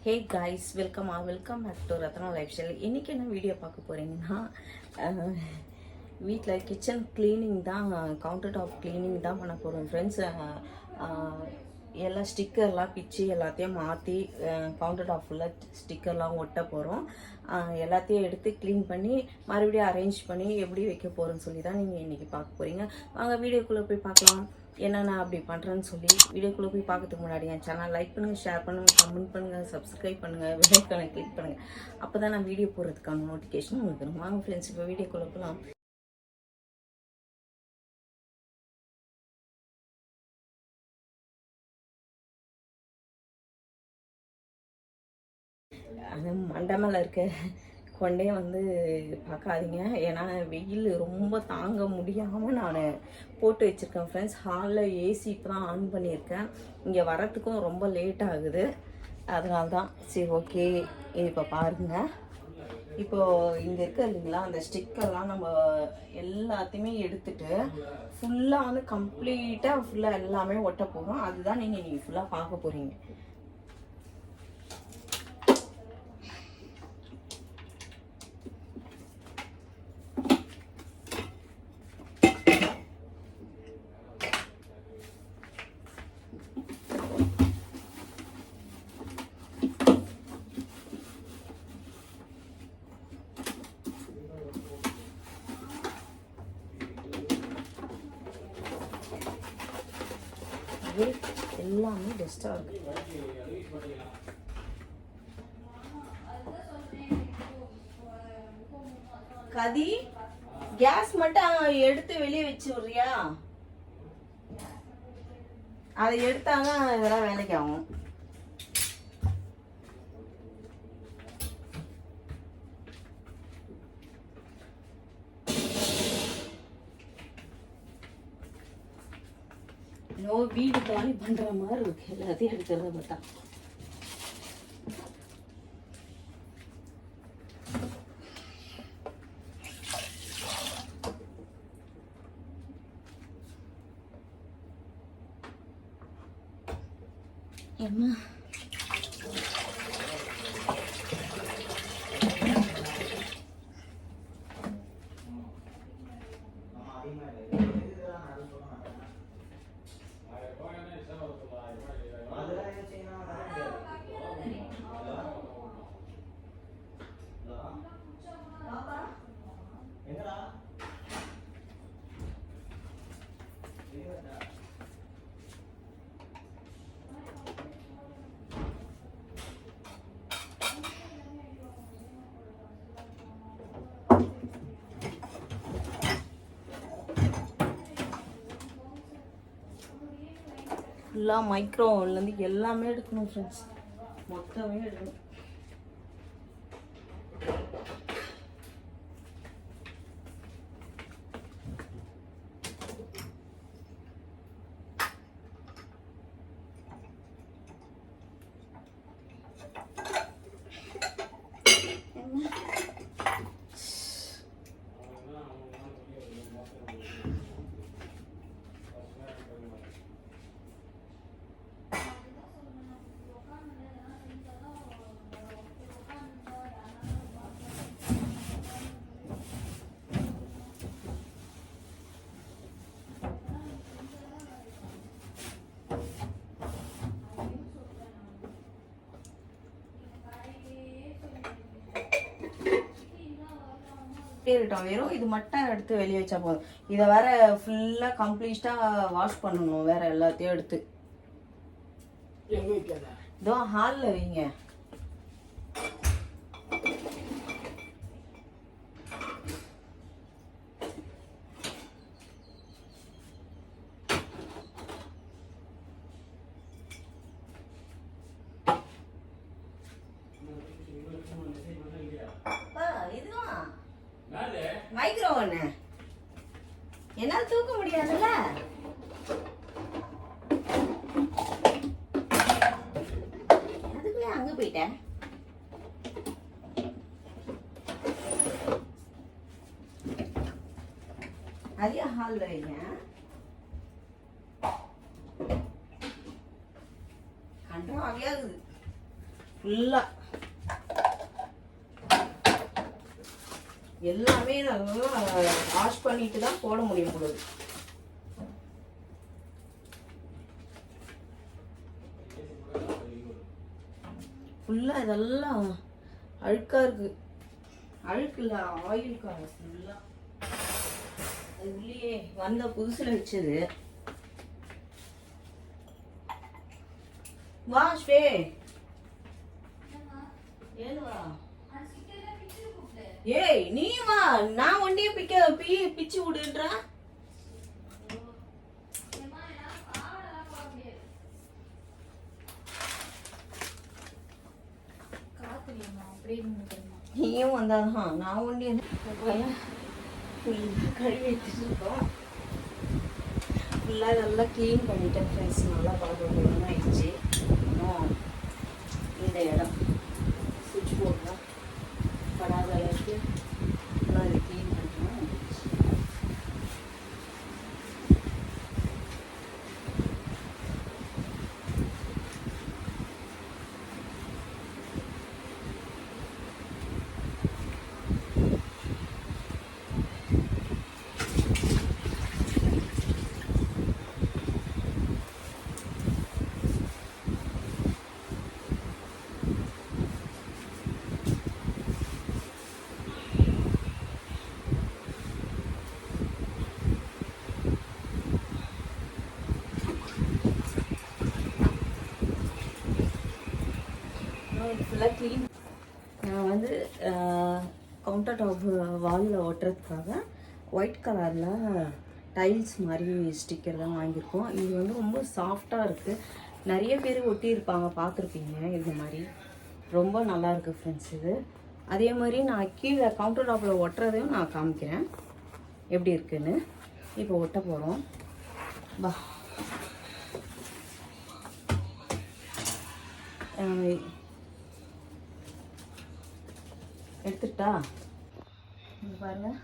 Hey guys, welcome back to Ratna lifestyle. இன்றைக்கி என்ன video பார்க்க போகிறீங்கன்னா, வீட்டில் கிச்சன் க்ளீனிங் தான், கவுண்டர் டாப் க்ளீனிங் தான் பண்ண போகிறோம் ஃப்ரெண்ட்ஸ். எல்லா ஸ்டிக்கர்லாம் பிச்சு எல்லாத்தையும் மாற்றி கவுண்டர் டாப் ஃபுல்லாக ஸ்டிக்கர்லாம் ஒட்ட போகிறோம். எல்லாத்தையும் எடுத்து க்ளீன் பண்ணி மறுபடியும் அரேஞ்ச் பண்ணி எப்படி வைக்க போகிறோன்னு சொல்லி தான் நீங்கள் இன்றைக்கி பார்க்க போகிறீங்க. வாங்க வீடியோக்குள்ளே போய் பார்க்கலாம். என்னென்ன அப்படி பண்ணுறேன்னு சொல்லி. வீடியோக்குள்ளே போய் பார்க்கறதுக்கு முன்னாடி என் சேனல் லைக் பண்ணுங்கள், ஷேர் பண்ணுங்கள், கமெண்ட் பண்ணுங்கள், சப்ஸ்கிரைப் பண்ணுங்கள், பெல்லைக்கான கிளிக் பண்ணுங்கள். அப்போ தான் நான் வீடியோ போடுறதுக்கான நோட்டிஃபிகேஷன் உங்களுக்கு வரும். வாங்க ஃப்ரெண்ட்ஸ், இப்போ வீடியோக்குள்ளே போகலாம். அது மண்டை மேலே இருக்க கொண்டே பார்க்காதீங்க. ஏன்னா வெயில் ரொம்ப தாங்க முடியாமல் நான் போட்டு வச்சுருக்கேன் ஃப்ரெண்ட்ஸ். ஹாலில் ஏசி இப்போ தான் ஆன் பண்ணியிருக்கேன். இங்கே வரத்துக்கும் ரொம்ப லேட் ஆகுது, அதனால தான். சரி, ஓகே, இது இப்போ பாருங்கள். இப்போது இங்கே இருக்க இல்லைங்களா, அந்த ஸ்டிக்கர்லாம் நம்ம எல்லாத்தையுமே எடுத்துகிட்டு ஃபுல்லாக கம்ப்ளீட்டாக ஃபுல்லாக எல்லாமே ஒட்ட போகிறோம். அதுதான் நீங்கள் ஃபுல்லாக பார்க்க போகிறீங்க. எல்லாமே பெஸ்ட்டாக இருக்கு. கதி, கேஸ் மட்டும் எடுத்து வெளியே வச்சு விடுறியா? அதை எடுத்தாங்க இதெல்லாம் வேலைக்கு ஆகும். வீடு காலி பண்ற மாதிரி இருக்கு, எல்லாத்தையும் எடுக்கிறத பார்த்தா. ஏம்மா, ஃபுல்லாக மைக்ரோவேவ்லேருந்து எல்லாமே எடுக்கணும் ஃப்ரெண்ட்ஸ், மொத்தமே எடுக்கணும். இருக்கட்டும், வெறும் இது மட்டும் எடுத்து வெளியே வச்சா போதும். இதை வேற ஃபுல்லாக கம்ப்ளீட்டாக வாஷ் பண்ணணும், வேற எல்லாத்தையும் எடுத்து. இதோ ஹாலில் வைங்க. மைக்ரோவன் என்னால் தூக்க முடியாதுல்ல. அதுக்குள்ளே அங்கே போயிட்டேன். அதே ஹாலில் வைங்க. கண்டோம் ஆகியாகுது. ஃபுல்லாக எல்லாமே நல்லா வாஷ் பண்ணிட்டு தான் போட முடியும் பொழுது. ஃபுல்லாக இதெல்லாம் அழுக்காக இருக்குது. அழுக்கு இல்லை, ஆயிலுக்காக ஃபுல்லாக. அது உள்ளே வந்த புதுசில் வச்சது. வா ஸ்வே, ஏதுவா? ஏய் நீ வா, நான் ஒண்டியே பிச்சு விடுன்ற. நீயும் வந்தாதான் நான் ஒண்டியே கழுவி எடுத்துட்டு இருக்கோம். ஃபுல்லாக நல்லா க்ளீன் பண்ணிட்டேன் ஃப்ரெண்ட்ஸ். நல்லா பார்க்க ஆயிடுச்சு. இந்த இடம் சுவிட்ச் போர்ட்லாம் படாத அளவுக்கு நல்லா அதை க்ளீன் பண்ணணும். ஃபுல்லாக க்ளீன். நான் வந்து கவுண்டர் டாப் வாலில் ஒட்டுறதுக்காக ஒயிட் கலரில் டைல்ஸ் மாதிரி ஸ்டிக்கர் தான் வாங்கியிருக்கோம். இது வந்து ரொம்ப சாஃப்டாக இருக்குது. நிறைய பேர் ஒட்டியிருப்பாங்க, பார்த்துருப்பீங்க. இந்த மாதிரி ரொம்ப நல்லாயிருக்கு ஃப்ரெண்ட்ஸ் இது. அதே மாதிரி நான் கீழே கவுண்டர் டாப்பில் ஒட்டுறதையும் நான் காமிக்கிறேன் எப்படி இருக்குன்னு. இப்போ ஒட்ட போகிறோம். வா, எடுத்துட்டா பாருங்கள்.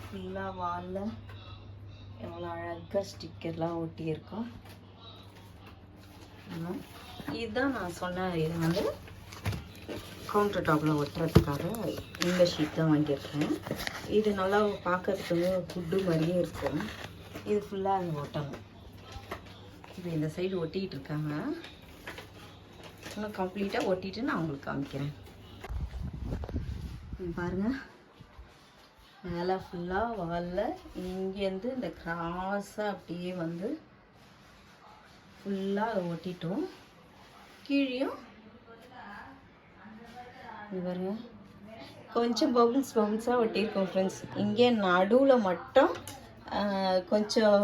ஃபுல்லாக வாலில் எவ்வளோ அழகாக ஸ்டிக்கர்லாம் ஒட்டியிருக்கோம். இதுதான் நான் சொன்னேன். இது வந்து கவுண்டர் டாப்பில் ஒட்டுறதுக்காக இந்த ஷீட் தான் வாங்கியிருக்கேன். இது நல்லா பார்க்கறதுக்கு குட்டு மாதிரியே இருக்கும். இது ஃபுல்லாக அங்கே ஒட்டணும். இப்போ இந்த சைடு ஒட்டிகிட்டு இருக்காங்க. இன்னும் கம்ப்ளீட்டாக ஒட்டிட்டு நான் உங்களுக்கு காமிக்கிறேன். பாருங்கள், மேலே ஃபுல்லாக வாலில் இங்கேருந்து இந்த கிராஸாக அப்படியே வந்து ஃபுல்லாக அதை ஒட்டிட்டோம். கீழேயும் பாருங்க, கொஞ்சம் பபுள்ஸாக ஒட்டியிருக்கோம் ஃப்ரெண்ட்ஸ். இங்கே நடுவில் மட்டும் கொஞ்சம்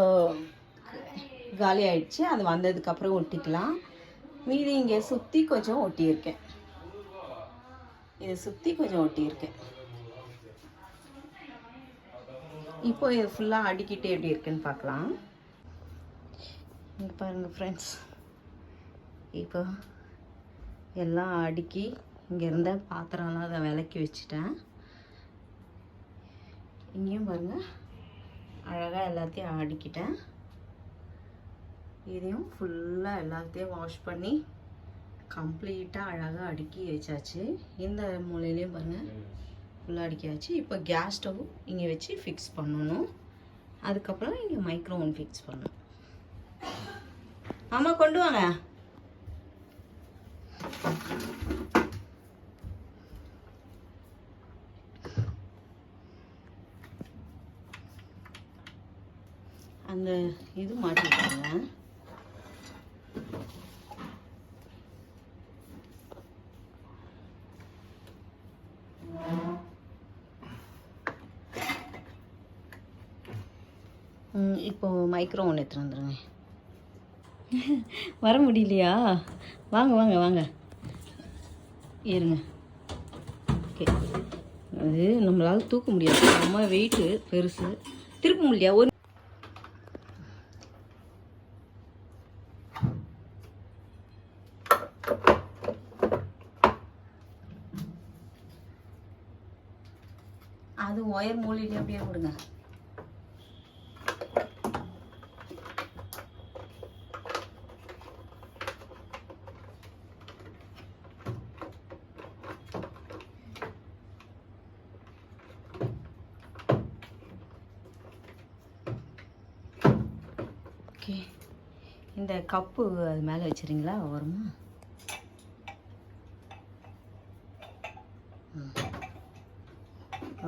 காலி ஆயிடுச்சு. அது வந்ததுக்கப்புறம் ஒட்டிக்கலாம். மீதி இங்கே சுற்றி கொஞ்சம் ஒட்டியிருக்கேன். இதை சுற்றி கொஞ்சம் ஒட்டியிருக்கேன். இப்போ இது ஃபுல்லாக அடிக்கிட்டு எப்படி இருக்குன்னு பார்க்கலாம். இங்கே பாருங்கள் ஃப்ரெண்ட்ஸ், இப்போ எல்லாம் அடுக்கி இங்கே இருந்த பாத்திரம்லாம் அதை விளக்கி வச்சுட்டேன். இங்கேயும் பாருங்கள், அழகாக எல்லாத்தையும் அடுக்கிட்டேன். இதையும் ஃபுல்லாக எல்லாத்தையும் வாஷ் பண்ணி கம்ப்ளீட்டாக அழகாக அடுக்கி வச்சாச்சு. இந்த மூலையிலையும் பாருங்கள் ஃபுல்லாக அடுக்கியாச்சு. இப்போ கேஸ் ஸ்டவ் இங்கே வச்சு ஃபிக்ஸ் பண்ணணும். அதுக்கப்புறம் இங்கே மைக்ரோ ஓவன் ஃபிக்ஸ் பண்ணணும். ஆமாம், கொண்டு வாங்க. அந்த இது மாட்டிட்டாங்க. இப்போ மைக்ரோ ஓவன் எடுத்துகிட்டு வந்துடுங்க. வர முடியலையா? வாங்க வாங்க வாங்க, ஏறுங்க. ஓகே, அது நம்மளால் தூக்க முடியாது, நம்ம வெயிட்டு பெருசு, திருப்ப முடியா. ஒரு அது ஒயர் மூலையிலே அப்படியே கொடுங்க. இந்த கப்பு அது மேலே வச்சுறீங்களா வருமா?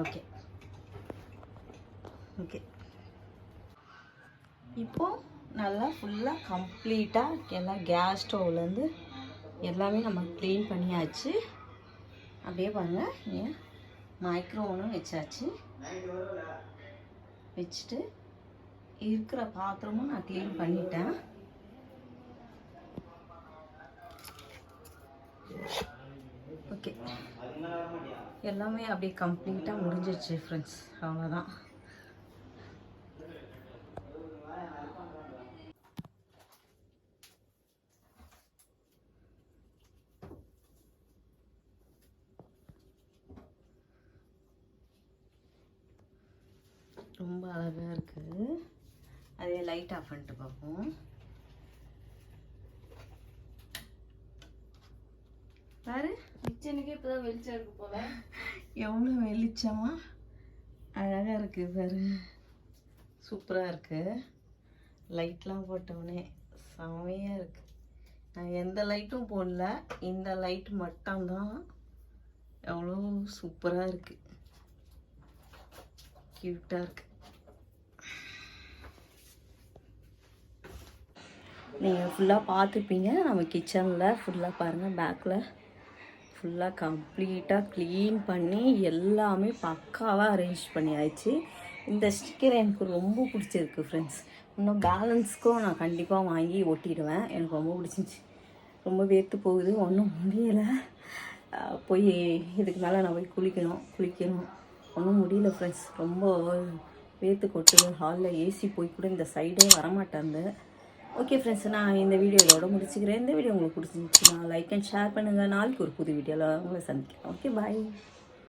Okay okay. இப்போது நல்லா ஃபுல்லாக கம்ப்ளீட்டாக எல்லாம் கேஸ் ஸ்டவ்லேருந்து எல்லாமே நம்ம க்ளீன் பண்ணியாச்சு. அப்படியே பாருங்கள், இங்கே மைக்ரோவனும் வச்சாச்சு. வச்சுட்டு இருக்கிற பாத்திரமும் நான் க்ளீன் பண்ணிட்டேன். ஓகே, எல்லாமே அப்படியே கம்ப்ளீட்டாக முடிஞ்சிடுச்சு ஃப்ரெண்ட்ஸ். அவ்வளோதான். ரொம்ப அழகாக இருக்குது. அதே லைட் ஆஃப் பண்ணிட்டு பார்ப்போம். பாரு, கிச்சனுக்கே இப்போ தான் வெளிச்சம் இருக்கு போல. எவ்வளோ வெளிச்சமா அழகாக இருக்குது பாரு. சூப்பராக இருக்குது. லைட்லாம் போட்டோடனே செமையாக இருக்குது. நான் எந்த லைட்டும் போடல, இந்த லைட் மட்டும்தான். எவ்வளோ சூப்பராக இருக்குது, க்யூட்டாக இருக்குது. நீங்கள் ஃபுல்லாக பார்த்துப்பீங்க. நம்ம கிச்சனில் ஃபுல்லாக பாருங்கள், பேக்கில் ஃபுல்லாக கம்ப்ளீட்டாக க்ளீன் பண்ணி எல்லாமே பக்காவாக அரேஞ்ச் பண்ணியாச்சு. இந்த ஸ்டிக்கர் எனக்கு ரொம்ப பிடிச்சிருக்கு ஃப்ரெண்ட்ஸ். இன்னும் பேலன்ஸ்க்கும் நான் கண்டிப்பாக வாங்கி ஒட்டிடுவேன். எனக்கு ரொம்ப பிடிச்சிருந்துச்சி. ரொம்ப வேர்த்து போகுது, ஒன்றும் முடியலை. போய் இதுக்கு மேலே நான் போய் குளிக்கணும். ஒன்றும் முடியல ஃப்ரெண்ட்ஸ். ரொம்ப வேர்த்து கொட்டுது. ஹாலில் ஏசி போய் கூட இந்த சைடே வரமாட்டேன். ஓகே ஃப்ரெண்ட்ஸ், நான் இந்த வீடியோ இதோட முடிச்சுக்கிறேன். இந்த வீடியோ உங்களுக்கு பிடிச்சிருந்துச்சுன்னா லைக் அண்ட் ஷேர் பண்ணுங்கள். நாளைக்கு ஒரு புது வீடியோவில் உங்களை சந்திக்கிறேன். ஓகே, பாய்.